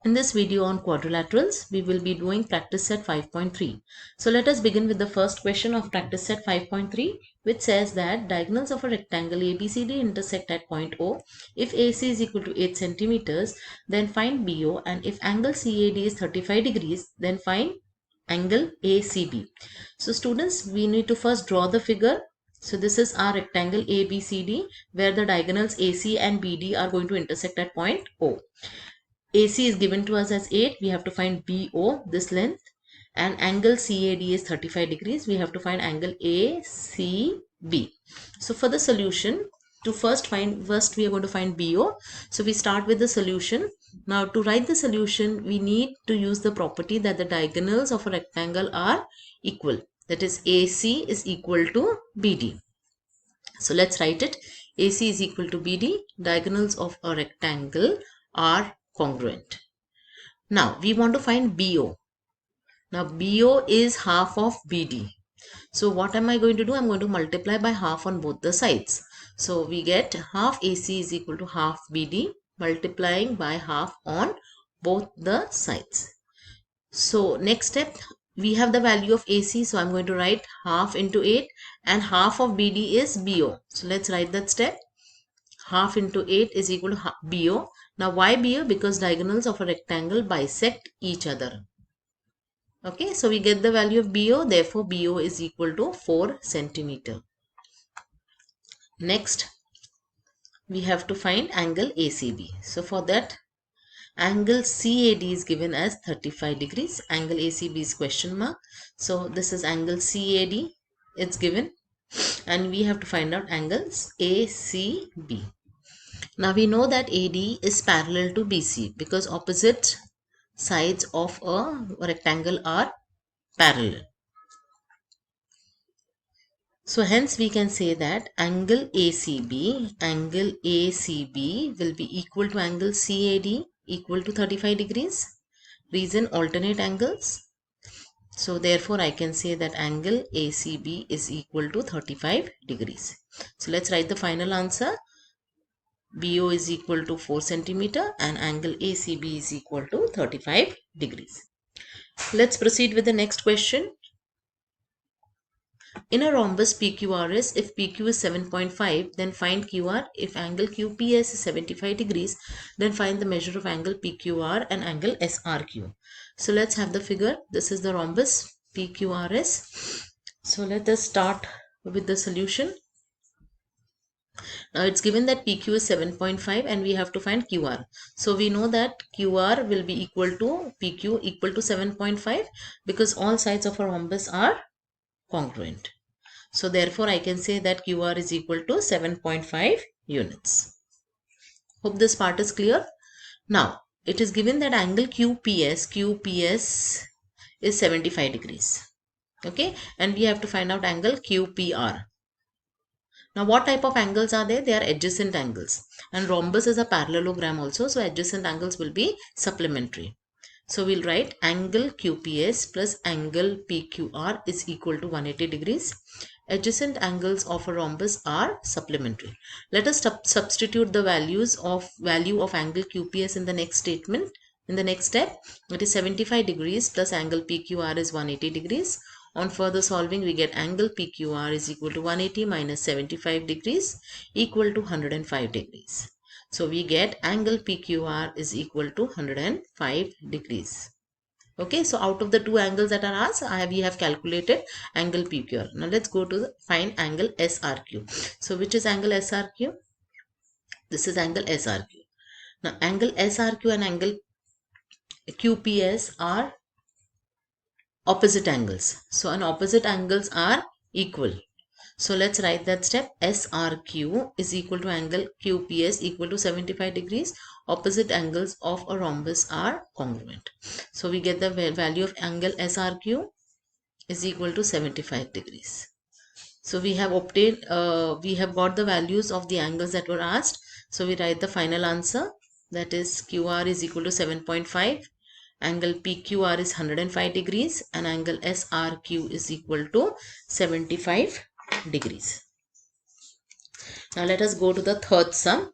In this video on quadrilaterals, we will be doing practice set 5.3. So let us begin with the first question of practice set 5.3, which says that diagonals of a rectangle ABCD intersect at point O. If AC is equal to 8 centimeters, then find BO, and if angle CAD is 35 degrees, then find angle ACB. So students, we need to first draw the figure. So this is our rectangle ABCD where the diagonals AC and BD are going to intersect at point O. AC is given to us as 8. We have to find BO, this length, and angle CAD is 35 degrees. We have to find angle ACB. So for the solution, first we are going to find BO. So we start with the solution. Now to write the solution, we need to use the property that the diagonals of a rectangle are equal. That is, AC is equal to BD. So let's write it. AC is equal to BD. Diagonals of a rectangle are congruent. Now we want to find BO. Now BO is half of BD. So what am I going to do? I'm going to multiply by half on both the sides. So we get half AC is equal to half BD multiplying by half on both the sides. So next step, we have the value of AC. So I'm going to write half into 8 and half of BD is BO. So let's write that step. Half into 8 is equal to BO. Now why BO? Because diagonals of a rectangle bisect each other. Okay, so we get the value of BO. Therefore, BO is equal to 4 centimeter. Next, we have to find angle ACB. So for that, angle CAD is given as 35 degrees. Angle ACB is question mark. So this is angle CAD. It's given. And we have to find out angles ACB. Now we know that AD is parallel to BC because opposite sides of a rectangle are parallel. So hence we can say that angle ACB will be equal to angle CAD equal to 35 degrees. Reason, alternate angles. So therefore I can say that angle ACB is equal to 35 degrees. So let's write the final answer. BO is equal to 4 centimeter and angle ACB is equal to 35 degrees. Let's proceed with the next question. In a rhombus PQRS, if PQ is 7.5, then find QR. If angle QPS is 75 degrees, then find the measure of angle PQR and angle SRQ. So let's have the figure. This is the rhombus PQRS. So let us start with the solution. Now it's given that PQ is 7.5 and we have to find QR. So we know that QR will be equal to PQ equal to 7.5 because all sides of a rhombus are congruent. So therefore I can say that QR is equal to 7.5 units. Hope this part is clear. Now it is given that angle QPS is 75 degrees. Okay, and we have to find out angle QPR. Now what type of angles are there? They are adjacent angles, and rhombus is a parallelogram also, so adjacent angles will be supplementary. So we'll write angle QPS plus angle PQR is equal to 180 degrees. Adjacent angles of a rhombus are supplementary. Let us substitute the value of angle QPS in the next statement. In the next step, it is 75 degrees plus angle PQR is 180 degrees. On further solving, we get angle PQR is equal to 180 minus 75 degrees equal to 105 degrees. So we get angle PQR is equal to 105 degrees. Okay, so out of the two angles that are asked, we have calculated angle PQR. Now let's go to find angle SRQ. So which is angle SRQ? This is angle SRQ. Now angle SRQ and angle QPS are opposite angles. So and opposite angles are equal. So let's write that step. SRQ is equal to angle QPS equal to 75 degrees. Opposite angles of a rhombus are congruent. So we get the value of angle SRQ is equal to 75 degrees. So we have obtained, we have got the values of the angles that were asked. So we write the final answer, that is QR is equal to 7.5. Angle PQR is 105 degrees and angle SRQ is equal to 75 degrees. Now let us go to the third sum.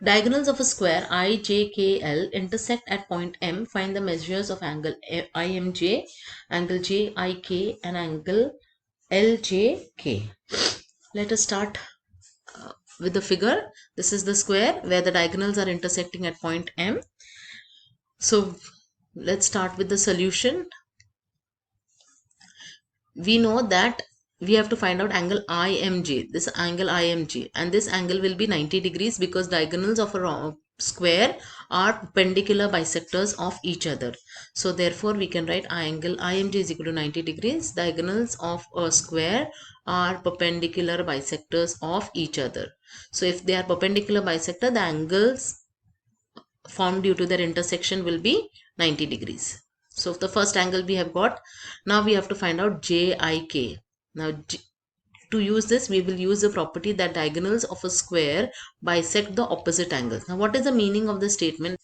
Diagonals of a square IJKL intersect at point M. Find the measures of angle IMJ, angle JIK, and angle LJK. Let us start with the figure. This is the square where the diagonals are intersecting at point M. So let's start with the solution. We know that we have to find out angle IMJ, this angle IMJ, and this angle will be 90 degrees because diagonals of a square are perpendicular bisectors of each other. So therefore we can write angle IMJ is equal to 90 degrees. Diagonals of a square are perpendicular bisectors of each other. So if they are perpendicular bisector, the angles formed due to their intersection will be 90 degrees. So the first angle we have got. Now we have to find out JIK. Now to use this, we will use the property that diagonals of a square bisect the opposite angles. Now what is the meaning of the statement?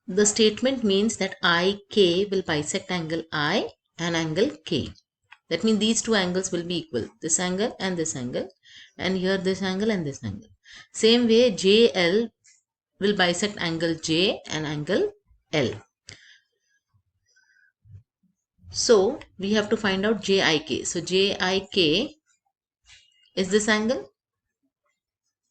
The statement means that IK will bisect angle I and angle K. That means these two angles will be equal. This angle and this angle. And here this angle and this angle. Same way JL will bisect angle J and angle L. So we have to find out JIK. So JIK is this angle.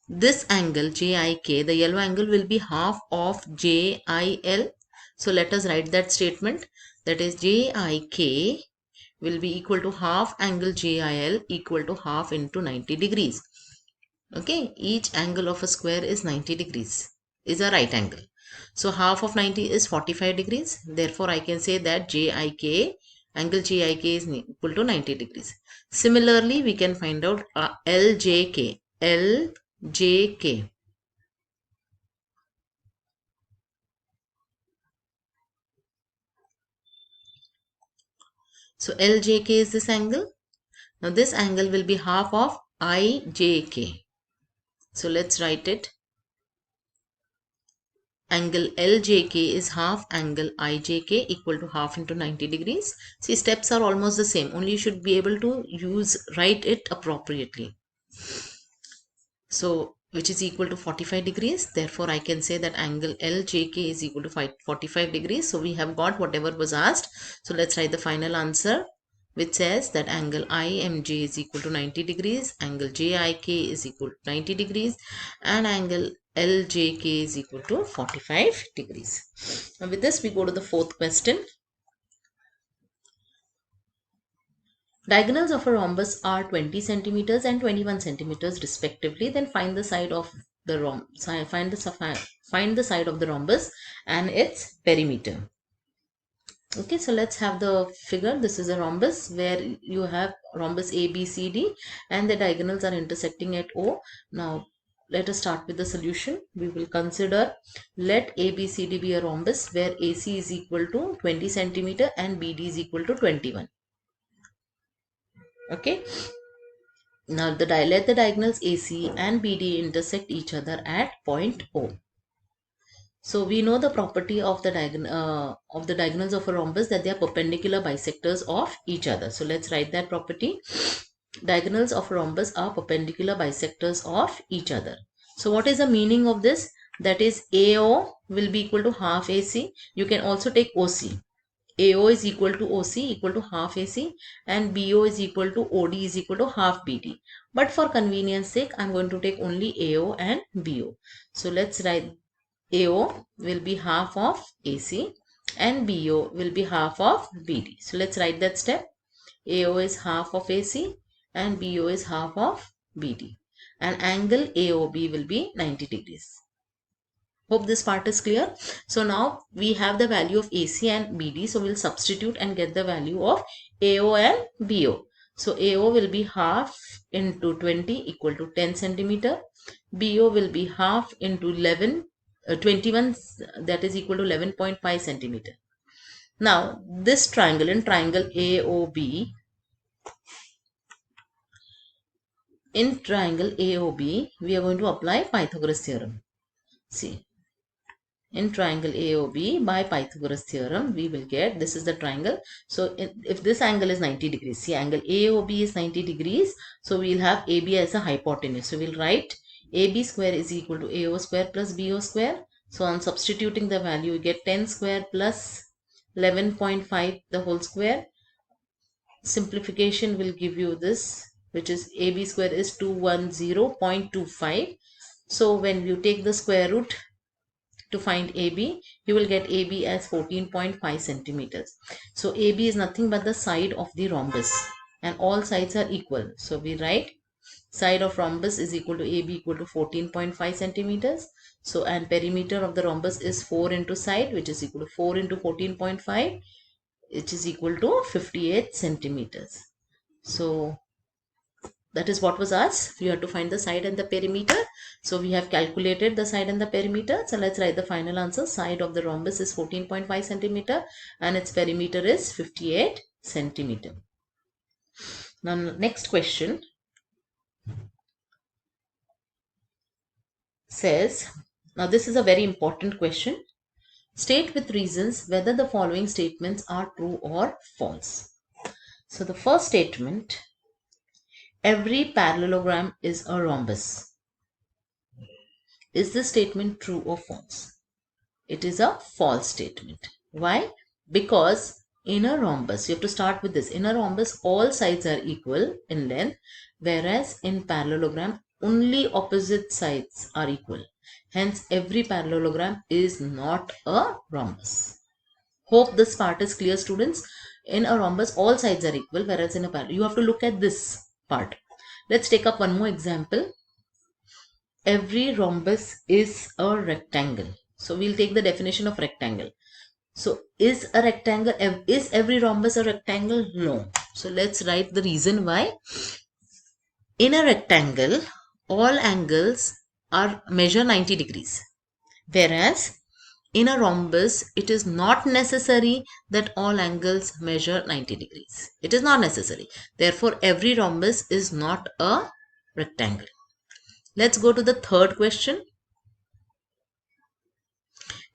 This angle JIK, the yellow angle, will be half of JIL. So let us write that statement. That is JIK will be equal to half angle JIL equal to half into 90 degrees. Okay, each angle of a square is 90 degrees, is a right angle. So half of 90 is 45 degrees. Therefore, I can say that JIK, angle JIK is equal to 90 degrees. Similarly, we can find out LJK. LJK. So LJK is this angle. Now this angle will be half of IJK. So let's write it. Angle LJK is half angle IJK equal to half into 90 degrees. See, steps are almost the same. Only you should be able to write it appropriately. So which is equal to 45 degrees. Therefore, I can say that angle LJK is equal to 45 degrees. So we have got whatever was asked. So let's write the final answer, which says that angle IMJ is equal to 90 degrees, angle JIK is equal to 90 degrees, and angle LJK is equal to 45 degrees. Now with this, we go to the fourth question. Diagonals of a rhombus are 20 centimeters and 21 centimeters respectively. Then find the side of the find the side of the rhombus and its perimeter. Okay, so let's have the figure. This is a rhombus where you have rhombus A, B, C, D, and the diagonals are intersecting at O. Now let us start with the solution. We will consider, let A, B, C, D be a rhombus where AC is equal to 20 centimeter and BD is equal to 21. Okay. Now let the diagonals AC and BD intersect each other at point O. So we know the property of the diagonals of a rhombus, that they are perpendicular bisectors of each other. So let's write that property. Diagonals of a rhombus are perpendicular bisectors of each other. So what is the meaning of this? That is AO will be equal to half AC. You can also take OC. AO is equal to OC equal to half AC, and BO is equal to OD is equal to half BD. But for convenience sake, I'm going to take only AO and BO. So let's write AO will be half of AC and BO will be half of BD. So let's write that step. AO is half of AC and BO is half of BD. And angle AOB will be 90 degrees. Hope this part is clear. So now we have the value of AC and BD. So we'll substitute and get the value of AO and BO. So AO will be half into 20 equal to 10 centimeter. BO will be half into 21, that is equal to 11.5 centimeter. Now this triangle, in triangle AOB, we are going to apply Pythagoras theorem. See, in triangle AOB, by Pythagoras theorem, we will get, this is the triangle. So if this angle is 90 degrees, see, angle AOB is 90 degrees. So we'll have AB as a hypotenuse. So we'll write AB square is equal to AO square plus BO square. So on substituting the value, you get 10 square plus 11.5 the whole square. Simplification will give you this, which is AB square is 210.25. So when you take the square root to find AB, you will get AB as 14.5 centimeters. So AB is nothing but the side of the rhombus and all sides are equal. So we write side of rhombus is equal to AB equal to 14.5 centimeters. So and perimeter of the rhombus is 4 into side, which is equal to 4 into 14.5, which is equal to 58 centimeters. So that is what was asked. You have to find the side and the perimeter. So we have calculated the side and the perimeter. So let's write the final answer. Side of the rhombus is 14.5 centimeter and its perimeter is 58 centimeter. Now next question says, now this is a very important question. State with reasons whether the following statements are true or false. So the first statement, every parallelogram is a rhombus. Is this statement true or false? It is a false statement. Why? Because in a rhombus, you have to start with this. In a rhombus, all sides are equal in length, whereas in parallelogram, only opposite sides are equal. Hence, every parallelogram is not a rhombus. Hope this part is clear, students. In a rhombus, all sides are equal, whereas in a parallel, you have to look at this part. Let's take up one more example. Every rhombus is a rectangle. So we'll take the definition of rectangle. So is every rhombus a rectangle? No. So let's write the reason why. In a rectangle, all angles are measure 90 degrees. Whereas in a rhombus, it is not necessary that all angles measure 90 degrees. It is not necessary. Therefore, every rhombus is not a rectangle. Let's go to the third question.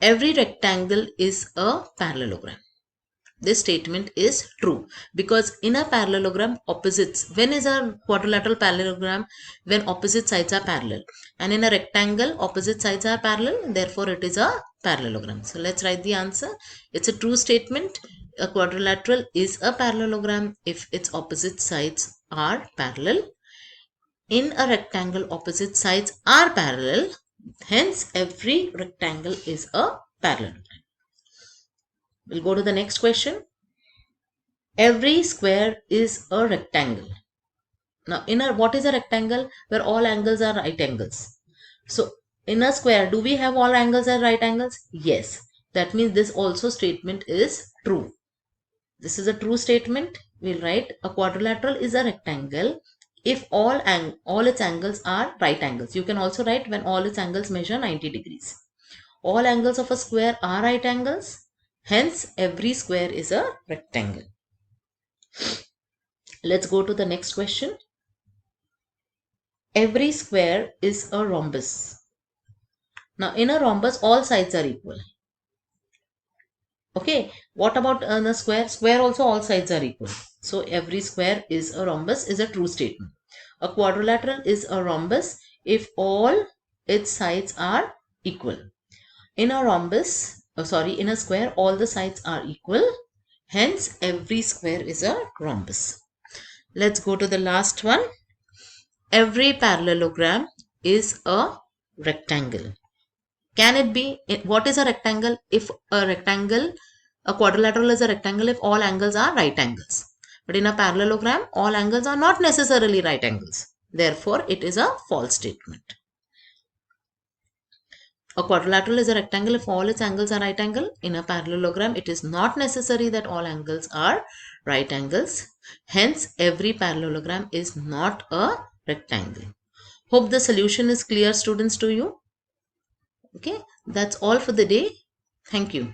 Every rectangle is a parallelogram. This statement is true because in a parallelogram, opposites, when is a quadrilateral parallelogram? When opposite sides are parallel. And in a rectangle, opposite sides are parallel, therefore it is a parallelogram. So let's write the answer. It's a true statement. A quadrilateral is a parallelogram if its opposite sides are parallel. In a rectangle, opposite sides are parallel. Hence, every rectangle is a parallelogram. We'll go to the next question. Every square is a rectangle. Now, what is a rectangle? Where all angles are right angles. So, in a square, do we have all angles are right angles? Yes. That means this also statement is true. This is a true statement. We'll write a quadrilateral is a rectangle if all its angles are right angles. You can also write when all its angles measure 90 degrees. All angles of a square are right angles. Hence, every square is a rectangle. Let's go to the next question. Every square is a rhombus. Now, in a rhombus, all sides are equal. Okay, what about a square? Square also all sides are equal. So, every square is a rhombus is a true statement. A quadrilateral is a rhombus if all its sides are equal. In a rhombus, in a square, all the sides are equal. Hence, every square is a rhombus. Let's go to the last one. Every parallelogram is a rectangle. Can it be, what is a rectangle? If a quadrilateral is a rectangle if all angles are right angles. But in a parallelogram, all angles are not necessarily right angles. Therefore, it is a false statement. A quadrilateral is a rectangle if all its angles are right angle. In a parallelogram, it is not necessary that all angles are right angles. Hence, every parallelogram is not a rectangle. Hope the solution is clear, students, to you. Okay, that's all for the day. Thank you.